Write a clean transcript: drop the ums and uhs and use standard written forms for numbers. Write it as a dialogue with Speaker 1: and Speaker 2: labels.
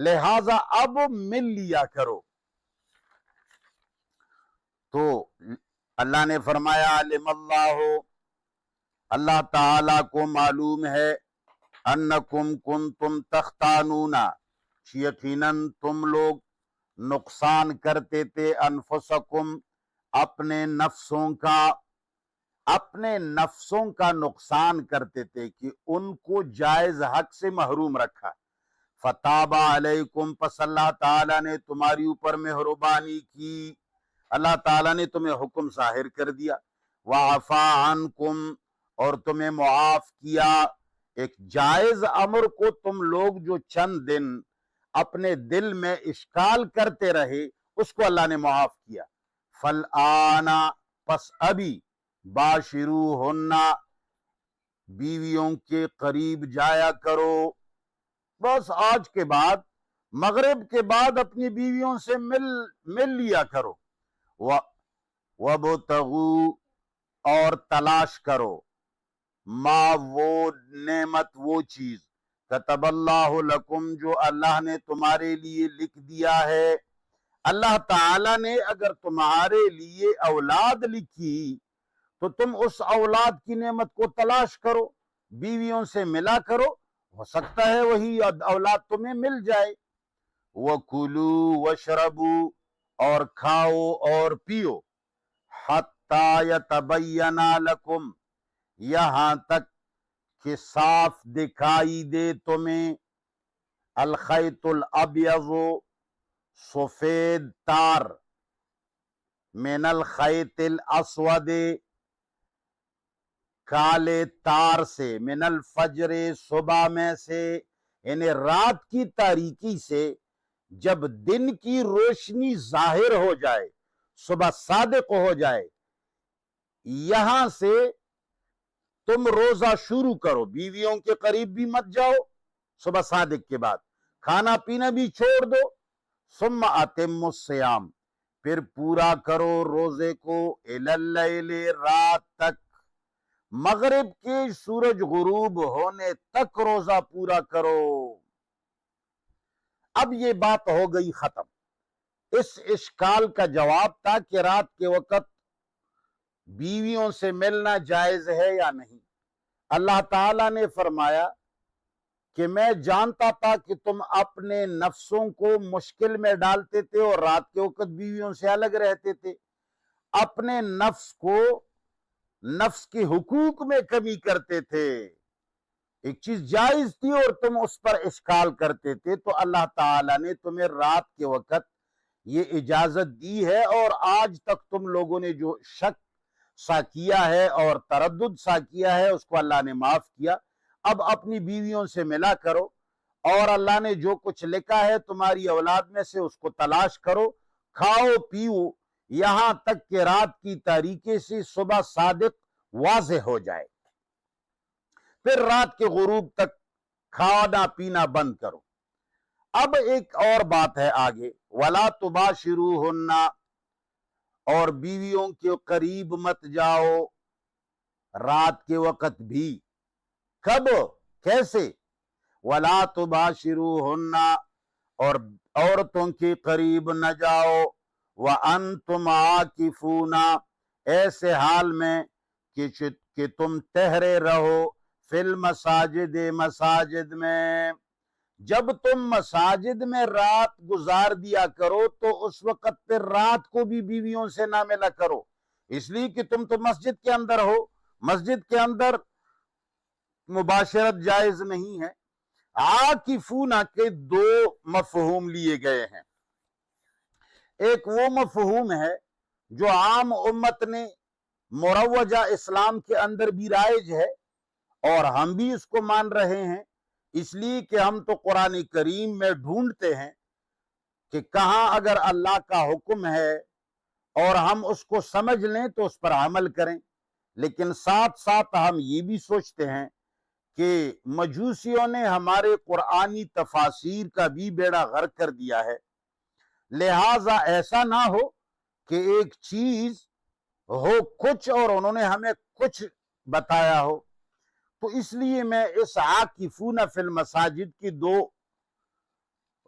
Speaker 1: لہذا اب مل لیا کرو۔ تو اللہ نے فرمایا علم اللہ، اللہ تعالی کو معلوم ہے، انکم کنتم تختانون، یقیناً تم لوگ نقصان کرتے تھے، انفسکم، اپنے نفسوں کا نقصان کرتے تھے کہ ان کو جائز حق سے محروم رکھا۔ فتاب علیکم، پس اللہ تعالیٰ نے تمہاری اوپر مہربانی کی، اللہ تعالیٰ نے تمہیں حکم ظاہر کر دیا۔ وعفا عنکم، اور تمہیں معاف کیا، ایک جائز امر کو تم لوگ جو چند دن اپنے دل میں اشکال کرتے رہے اس کو اللہ نے معاف کیا۔ فالآن، پس ابھی، باشروہن، بیویوں کے قریب جایا کرو، بس آج کے بعد مغرب کے بعد اپنی بیویوں سے مل لیا کرو۔ وَابْتَغُوا، اور تلاش کرو، ما، وہ نعمت، وہ چیز، کتب اللہ لکم، جو اللہ نے تمہارے لیے لکھ دیا ہے۔ اللہ تعالیٰ نے اگر تمہارے لیے اولاد لکھی تو تم اس اولاد کی نعمت کو تلاش کرو، بیویوں سے ملا کرو، ہو سکتا ہے وہی اولاد تمہیں مل جائے۔ وَكُلُوا وَاشْرَبُوا، اور کھاؤ اور پیو، حَتَّى يَتَبَيَّنَ لَكُمْ، یہاں تک کہ صاف دکھائی دے تمہیں، الخیط الابیض، سفید تار، من الخیط الاسود، کالے تار سے، من الفجر، صبح میں سے، یعنی رات کی تاریکی سے جب دن کی روشنی ظاہر ہو جائے، صبح صادق ہو جائے، یہاں سے تم روزہ شروع کرو، بیویوں کے قریب بھی مت جاؤ صبح صادق کے بعد، کھانا پینا بھی چھوڑ دو، ثم اتم الصیام، پھر پورا کرو روزے کو، الی اللیل، رات تک، مغرب کے سورج غروب ہونے تک روزہ پورا کرو۔ اب یہ بات ہو گئی ختم۔ اس اشکال کا جواب تھا کہ رات کے وقت بیویوں سے ملنا جائز ہے یا نہیں۔ اللہ تعالیٰ نے فرمایا کہ میں جانتا تھا کہ تم اپنے نفسوں کو مشکل میں ڈالتے تھے اور رات کے وقت بیویوں سے الگ رہتے تھے، اپنے نفس کو، نفس کے حقوق میں کمی کرتے تھے، ایک چیز جائز تھی اور تم اس پر اشکال کرتے تھے، تو اللہ تعالیٰ نے تمہیں رات کے وقت یہ اجازت دی ہے، اور آج تک تم لوگوں نے جو شک سا کیا ہے اور تردد سا کیا ہے اس کو اللہ نے معاف کیا۔ اب اپنی بیویوں سے ملا کرو، اور اللہ نے جو کچھ لکھا ہے تمہاری اولاد میں سے اس کو تلاش کرو، کھاؤ پیو، یہاں تک کہ رات کی تاریکی سے صبح صادق واضح ہو جائے، پھر رات کے غروب تک کھانا پینا بند کرو۔ اب ایک اور بات ہے آگے، وَلَا تُبَاشِرُوهُنَّ، اور بیویوں کے قریب مت جاؤ رات کے وقت بھی، کب، کیسے، وَلَا تُبَاشِرُوهُنَّ، اور عورتوں کے قریب نہ جاؤ، وَأَنْتُمْ عَاكِفُونَ، ایسے حال میں کہ تم ٹھہرے رہو، فی المساجد، مساجد میں، جب تم مساجد میں رات گزار دیا کرو تو اس وقت پھر رات کو بھی بیویوں سے نہ ملا کرو، اس لیے کہ تم تو مسجد کے اندر ہو، مسجد کے اندر مباشرت جائز نہیں ہے۔ عاکفون کے دو مفہوم لیے گئے ہیں، ایک وہ مفہوم ہے جو عام امت نے مروجہ اسلام کے اندر بھی رائج ہے اور ہم بھی اس کو مان رہے ہیں، اس لیے کہ ہم تو قرآن کریم میں ڈھونڈتے ہیں کہ کہاں اگر اللہ کا حکم ہے اور ہم اس کو سمجھ لیں تو اس پر عمل کریں، لیکن ساتھ ساتھ ہم یہ بھی سوچتے ہیں کہ مجوسیوں نے ہمارے قرآنی تفاسیر کا بھی بیڑا غرق کر دیا ہے، لہٰذا ایسا نہ ہو کہ ایک چیز ہو کچھ اور انہوں نے ہمیں کچھ بتایا ہو، تو اس لیے میں اس عاکفون فی المساجد کی دو